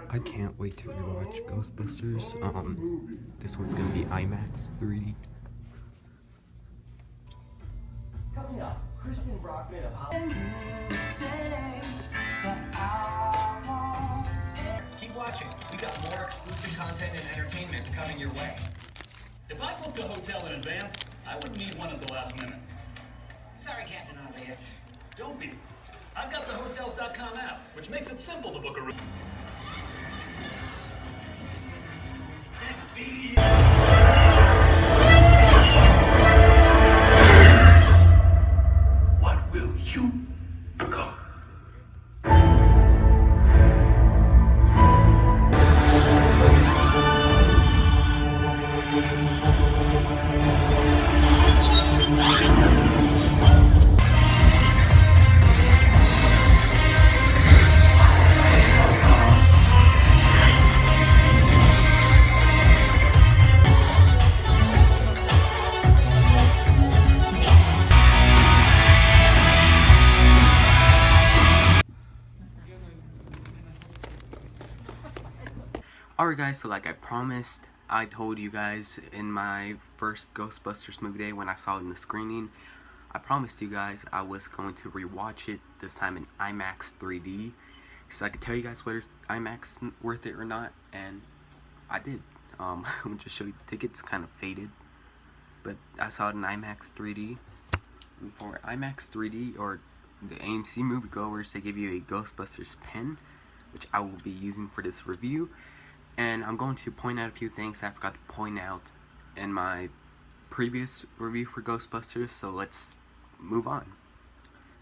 I can't wait to rewatch Ghostbusters. This one's gonna be IMAX 3D. Coming up, Kristen Brockman of Hollywood. Keep watching. We got more exclusive content and entertainment coming your way. If I booked a hotel in advance, I wouldn't need one at the last minute. Sorry, Captain Obvious. Don't be. I've got the Hotels.com app, which makes it simple to book a room. What will you become? Alright guys, so like I promised, I told you guys in my first Ghostbusters movie day when I saw it in the screening, I promised you guys I was going to rewatch it, this time in IMAX 3D, so I could tell you guys whether IMAX worth it or not, and I did. I'm gonna just show you the tickets, kind of faded, but I saw it in IMAX 3D. And for IMAX 3D, or the AMC moviegoers, they give you a Ghostbusters pin, which I will be using for this review. And I'm going to point out a few things I forgot to point out in my previous review for Ghostbusters, so let's move on.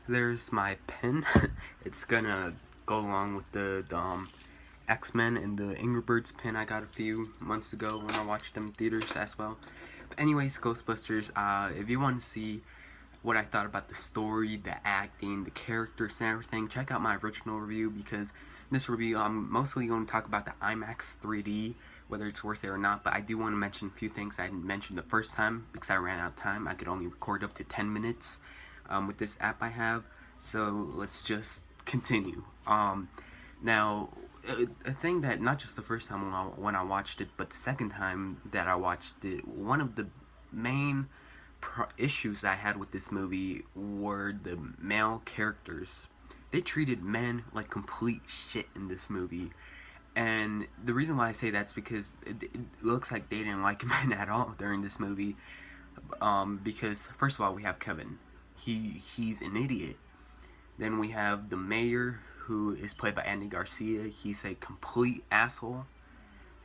There's my pin. It's gonna go along with the X-Men and the Angry Birds pin I got a few months ago when I watched them in theaters as well. But anyways, Ghostbusters, if you want to see what I thought about the story, the acting, the characters and everything, check out my original review, because in this review I'm mostly going to talk about the IMAX 3D, whether it's worth it or not, but I do want to mention a few things I didn't mention the first time because I ran out of time. I could only record up to 10 minutes with this app I have, so let's just continue. Now, a thing that, not just the first time when I watched it, but the second time that I watched it, one of the main issues I had with this movie were the male characters. They treated men like complete shit in this movie, and the reason why I say that's because it looks like they didn't like men at all during this movie. Because first of all, we have Kevin. He's an idiot. Then we have the mayor, who is played by Andy Garcia. He's a complete asshole.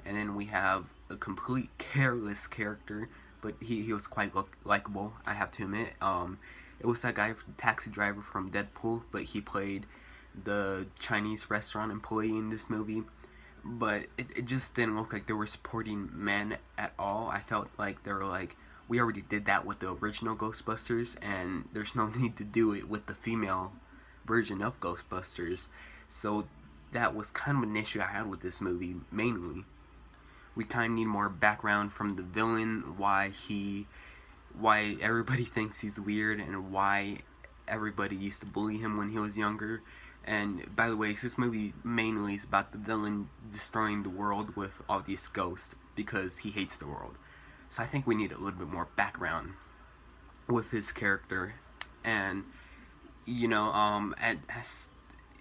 And then we have a complete careless character, but he was quite likable, I have to admit. It was that guy, taxi driver from Deadpool, but he played the Chinese restaurant employee in this movie. But it just didn't look like they were supporting men at all. I felt like they were like, we already did that with the original Ghostbusters, and there's no need to do it with the female version of Ghostbusters. So that was kind of an issue I had with this movie, mainly. We kind of need more background from the villain, why everybody thinks he's weird, and why everybody used to bully him when he was younger. And by the way, this movie mainly is about the villain destroying the world with all these ghosts because he hates the world. So I think we need a little bit more background with his character. And you know,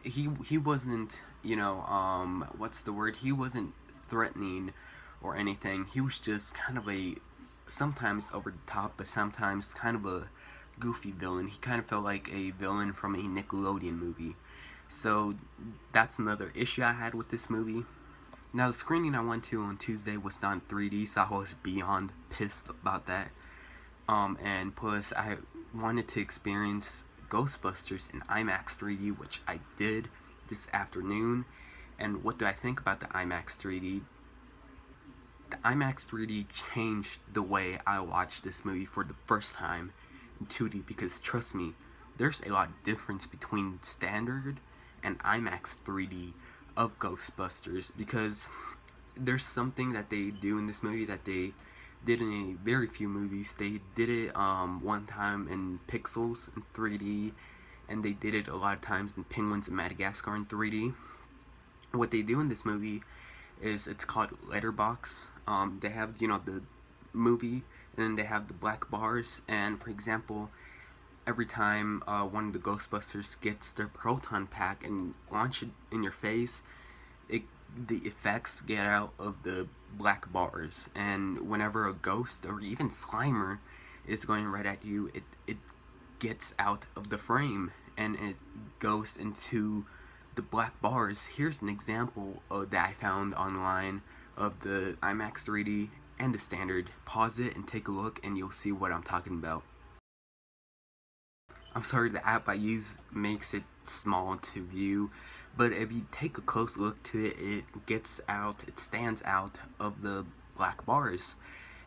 he wasn't, you know, what's the word? He wasn't threatening or anything. He was just kind of a, sometimes over the top, but sometimes kind of a goofy villain. He kind of felt like a villain from a Nickelodeon movie. So that's another issue I had with this movie. Now, the screening I went to on Tuesday was not in 3D, so I was beyond pissed about that. And plus, I wanted to experience Ghostbusters in IMAX 3D, which I did this afternoon. And what do I think about the IMAX 3D? The IMAX 3D changed the way I watched this movie for the first time in 2D, because trust me, there's a lot of difference between standard and IMAX 3D of Ghostbusters, because there's something that they do in this movie that they did in a very few movies. They did it one time in Pixels in 3D, and they did it a lot of times in Penguins of Madagascar in 3D. What they do in this movie is it's called Letterbox. They have the movie, and then they have the black bars. And for example, every time one of the Ghostbusters gets their proton pack and launch it in your face, it the effects get out of the black bars. And whenever a ghost or even Slimer is going right at you, it gets out of the frame and it goes into the black bars. Here's an example that I found online of the IMAX 3D and the standard. Pause it and take a look and you'll see what I'm talking about. I'm sorry, the app I use makes it small to view, but if you take a close look to it, it stands out of the black bars,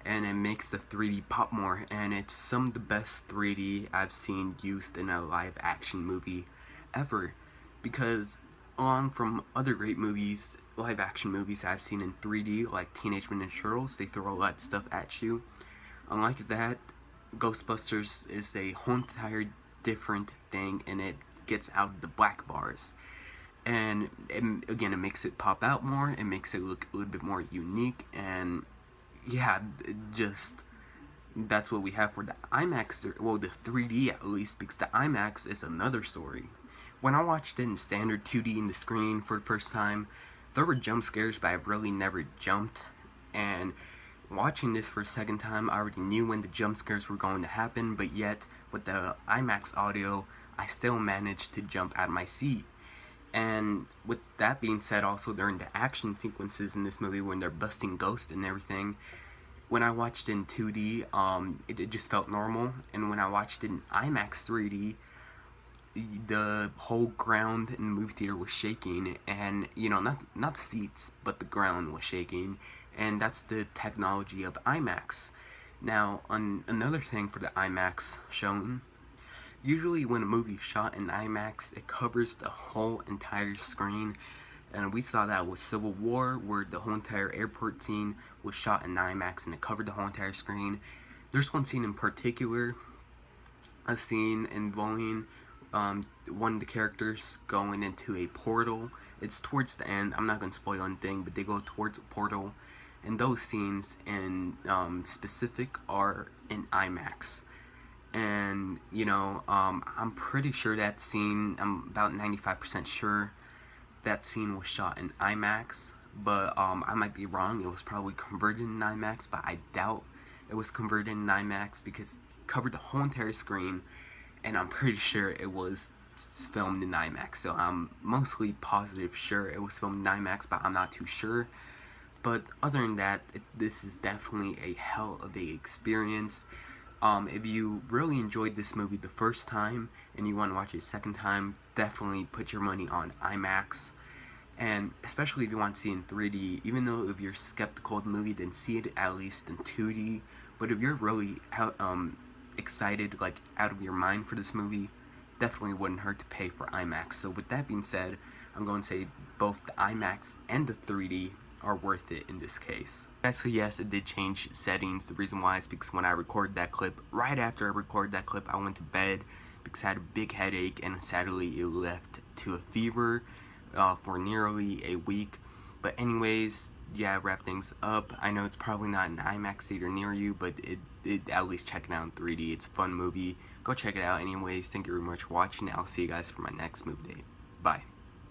and it makes the 3D pop more, and it's some of the best 3D I've seen used in a live action movie ever, because along from other great movies, live action movies I've seen in 3D, like Teenage Mutant Ninja Turtles, they throw a lot of stuff at you. Unlike that, Ghostbusters is a whole entire different thing, and it gets out of the black bars. And again, it makes it pop out more, it makes it look a little bit more unique, and yeah, just that's what we have for the IMAX, well, the 3D at least, because the IMAX is another story. When I watched it in standard 2D in the screen for the first time, there were jump scares, but I really never jumped. And watching this for a second time, I already knew when the jump scares were going to happen, but yet, with the IMAX audio, I still managed to jump out of my seat. And with that being said, also during the action sequences in this movie when they're busting ghosts and everything, when I watched it in 2D, it just felt normal, and when I watched it in IMAX 3D, the whole ground in the movie theater was shaking, and not the seats, but the ground was shaking, and that's the technology of IMAX. Now, on another thing for the IMAX showing, usually when a movie is shot in IMAX, it covers the whole entire screen, and we saw that with Civil War, where the whole entire airport scene was shot in IMAX, and it covered the whole entire screen. There's one scene in particular, a scene involving one of the characters going into a portal. It's towards the end. I'm not going to spoil anything, but they go towards a portal, and those scenes in specific are in IMAX. And I'm pretty sure that scene, I'm about 95% sure that scene was shot in IMAX, but I might be wrong. It was probably converted in IMAX, but I doubt it was converted in IMAX because it covered the whole entire screen, and I'm pretty sure it was filmed in IMAX. So I'm mostly positive sure it was filmed in IMAX, but I'm not too sure. But other than that, this is definitely a hell of a experience. If you really enjoyed this movie the first time and you want to watch it a second time, definitely put your money on IMAX. And especially if you want to see it in 3D, even though if you're skeptical of the movie, then see it at least in 2D. But if you're really excited, like out of your mind for this movie, definitely wouldn't hurt to pay for IMAX. So with that being said, I'm going to say both the IMAX and the 3D are worth it in this case. Actually, yes, it did change settings. The reason why is because when I recorded that clip, right after I recorded that clip, I went to bed because I had a big headache, and sadly it left to a fever for nearly a week. But anyways, yeah, wrap things up. I know it's probably not an IMAX theater near you, but it at least check it out in 3D. It's a fun movie. Go check it out anyways. Thank you very much for watching. I'll see you guys for my next movie day. Bye.